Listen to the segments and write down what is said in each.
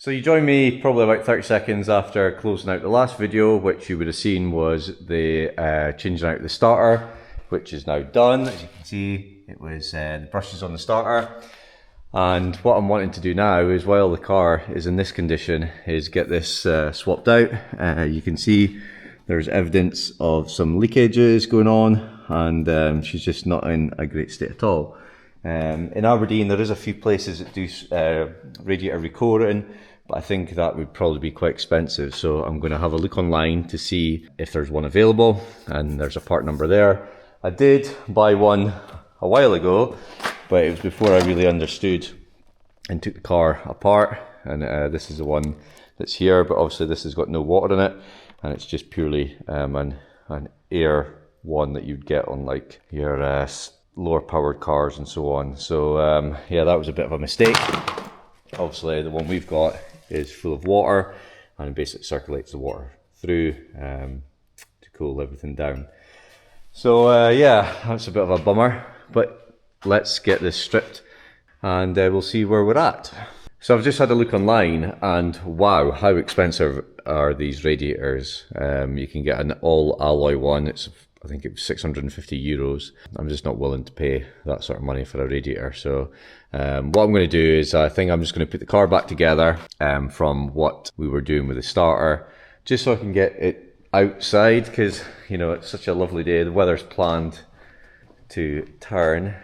So you joined me probably about 30 seconds after closing out the last video, which you would have seen was the changing out the starter, which is now done. As you can see, it was the brushes on the starter. And what I'm wanting to do now is, while the car is in this condition, is get this swapped out. You can see there's evidence of some leakages going on, and she's just not in a great state at all. In Aberdeen, there is a few places that do radiator recoating, but I think that would probably be quite expensive. So I'm going to have a look online to see if there's one available, and there's a part number there. I did buy one a while ago, but it was before I really understood and took the car apart. And this is the one that's here, but obviously this has got no water in it, and it's just purely an air one that you'd get on like your lower powered cars and so on. So yeah, that was a bit of a mistake. Obviously the one we've got is full of water, and it basically circulates the water through to cool everything down. So yeah, that's a bit of a bummer, but let's get this stripped and we'll see where we're at. So I've just had a look online, and wow, how expensive are these radiators. You can get an all alloy one. I think it was 650 euros. I'm just not willing to pay that sort of money for a radiator. So what I'm going to do is, I think I'm just going to put the car back together from what we were doing with the starter, just so I can get it outside, because you know, it's such a lovely day. The weather's planned to turn,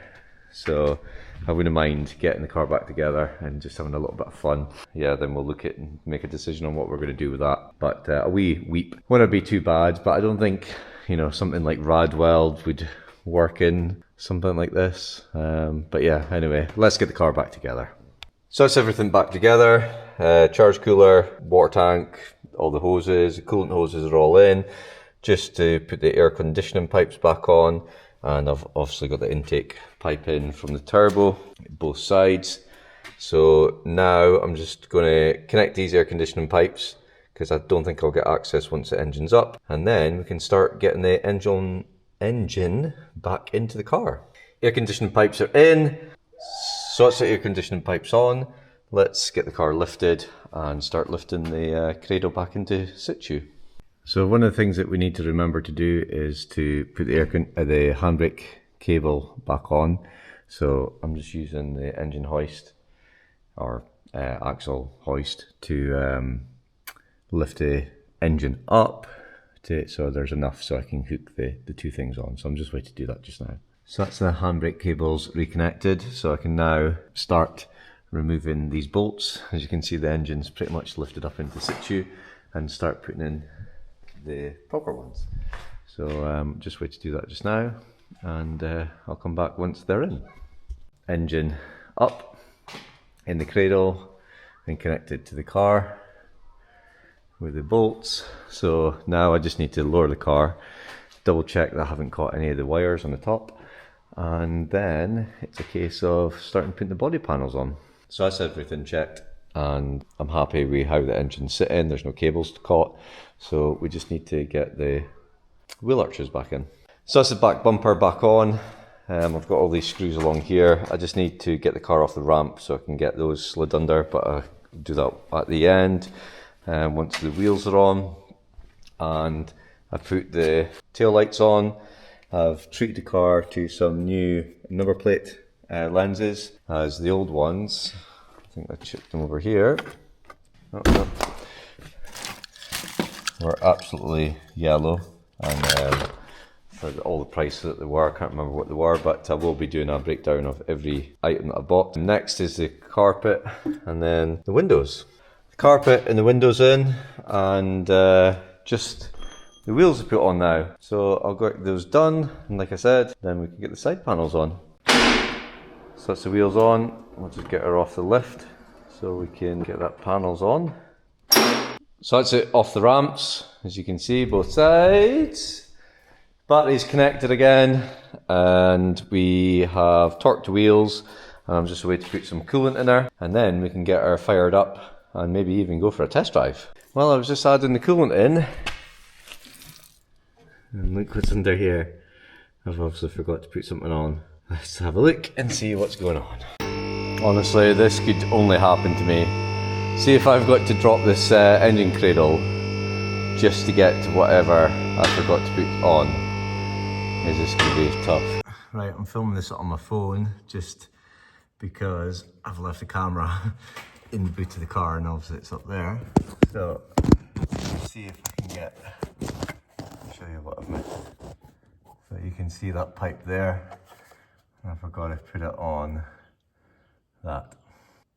so I wouldn't mind getting the car back together and just having a little bit of fun. Yeah, then we'll look at and make a decision on what we're going to do with that. But a wee weep wouldn't be too bad, but I don't think, you know, something like Radweld would work in something like this. But yeah, anyway, let's get the car back together. So that's everything back together. Charge cooler, water tank, all the hoses, the coolant hoses are all in, just to put the air conditioning pipes back on. And I've obviously got the intake pipe in from the turbo, both sides. So now I'm just going to connect these air conditioning pipes, because I don't think I'll get access once the engine's up, and then we can start getting the engine back into the car. Air conditioning pipes are in, so that's the air conditioning pipes on. Let's get the car lifted and start lifting the cradle back into situ. So one of the things that we need to remember to do is to put the handbrake cable back on. So I'm just using the engine hoist, or axle hoist, to lift the engine up so there's enough so I can hook the two things on. So I'm just waiting to do that just now. So that's the handbrake cables reconnected, so I can now start removing these bolts. As you can see, the engine's pretty much lifted up into situ, and start putting in the proper ones. So just wait to do that just now, and I'll come back once they're in. Engine up in the cradle and connected to the car with the bolts. So now I just need to lower the car, double check that I haven't caught any of the wires on the top, and then it's a case of starting putting the body panels on. So that's everything checked, and I'm happy with how the engine's sitting. There's no cables caught, so we just need to get the wheel arches back in. So that's the back bumper back on. I've got all these screws along here. I just need to get the car off the ramp so I can get those slid under, but I'll do that at the end once the wheels are on. And I put the tail lights on. I've treated the car to some new number plate lenses, as the old ones, I think I chipped them over here, were absolutely yellow, and for all the price that they were, I can't remember what they were, but I will be doing a breakdown of every item that I bought. Next is the carpet, and then the windows. The carpet and the windows in, and just the wheels are put on now. So I'll get those done, and like I said, then we can get the side panels on. So that's the wheels on. We'll just get her off the lift so we can get that panels on. So that's it off the ramps, as you can see, both sides. Battery's connected again, and we have torqued the wheels, and I'm just waiting to put some coolant in there, and then we can get her fired up and maybe even go for a test drive. Well, I was just adding the coolant in, and look what's under here. I've obviously forgot to put something on. Let's have a look and see what's going on. Honestly, this could only happen to me. See if I've got to drop this engine cradle just to get to whatever I forgot to put on. Is this going to be tough? Right, I'm filming this on my phone just because I've left the camera in the boot of the car and obviously it's up there. So, let's see if I can get, I'll show you what I've missed. So you can see that pipe there. And I forgot to put it on that.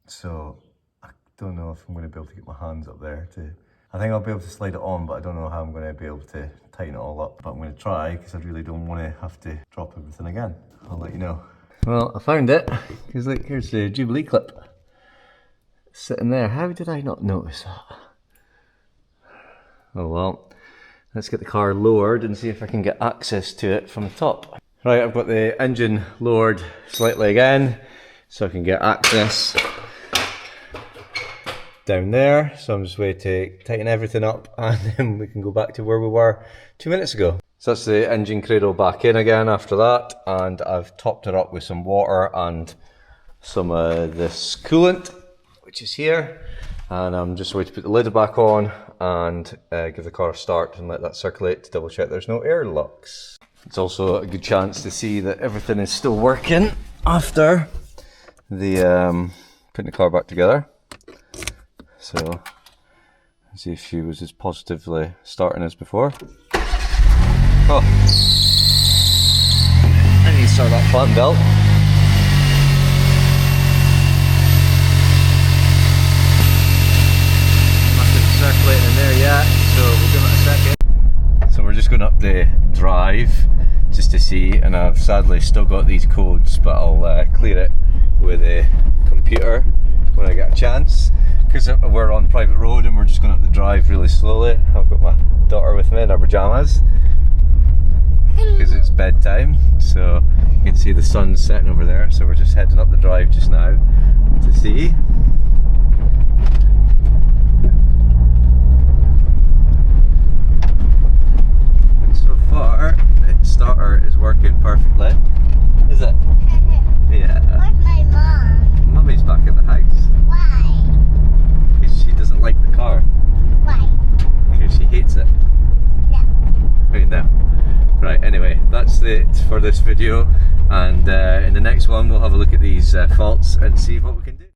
So, I don't know if I'm going to be able to get my hands up there to, I think I'll be able to slide it on, but I don't know how I'm going to be able to tighten it all up. But I'm going to try because I really don't want to have to drop everything again. I'll let you know. Well, I found it, because look, here's the Jubilee clip sitting there. How did I not notice that? Oh well, let's get the car lowered and see if I can get access to it from the top. Right, I've got the engine lowered slightly again, so I can get access down there. So I'm just waiting to tighten everything up and then we can go back to where we were 2 minutes ago. So that's the engine cradle back in again after that, and I've topped it up with some water and some of this coolant, which is here. And I'm just waiting to put the lid back on and give the car a start and let that circulate to double check there's no air locks. It's also a good chance to see that everything is still working after the putting the car back together. So, let's see if she was as positively starting as before. Oh, I need to start that fan belt. Nothing circulating in there yet, so we'll give it a second. So we're just going up the drive just to see, and I've sadly still got these codes, but I'll clear it with a computer when I get a chance. Because we're on private road and we're just going up the drive really slowly. I've got my daughter with me in her pyjamas because it's bedtime, so you can see the sun's setting over there. So we're just heading up the drive just now to see. And so far, the starter is working perfectly. Is it? Yeah. Where's my mom? Mummy's back at the house. Why? Because she doesn't like the car. Why? Because she hates it. No. Right now. Right, anyway, that's it for this video, and in the next one we'll have a look at these faults and see what we can